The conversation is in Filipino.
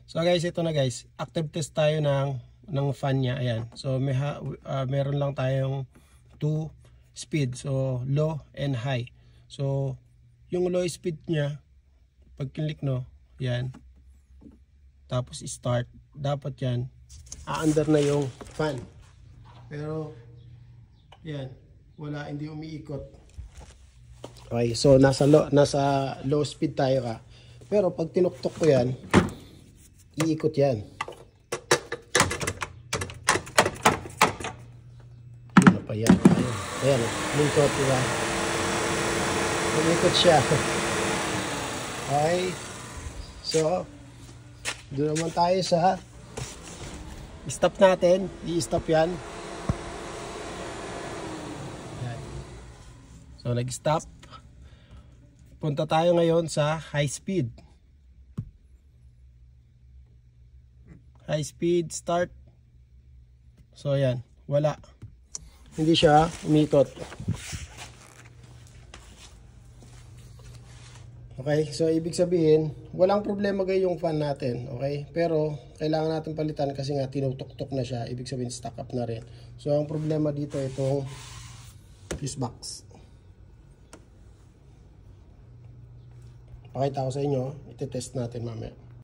So guys, ito na guys. Active test tayo ng fan niya. Ayan. So meron lang tayong 2 speed. So low and high. So yung low speed niya, pag click no, yan. Tapos start. Dapat yan, under na yung fan. Pero yan, wala, hindi umiikot. Okay, so nasa low speed tayo ka. Pero pag tinuktok ko yan, iikot yan. Ano pa yan? Ayan, umiikot, diba? Umiikot siya. Okay. So, doon naman tayo sa stop natin. I-stop yan. Ayan. So, nag-stop. Punta tayo ngayon sa high speed. High speed, start. So, ayan. Wala. Hindi siya umikot. Okay, so ibig sabihin, walang problema kayo yung fan natin, okay? Pero kailangan natin palitan kasi nga tinutok-tok na siya, ibig sabihin stock up na rin. So ang problema dito itong fuse box. Pakita ko sa inyo, iti-test natin mamaya.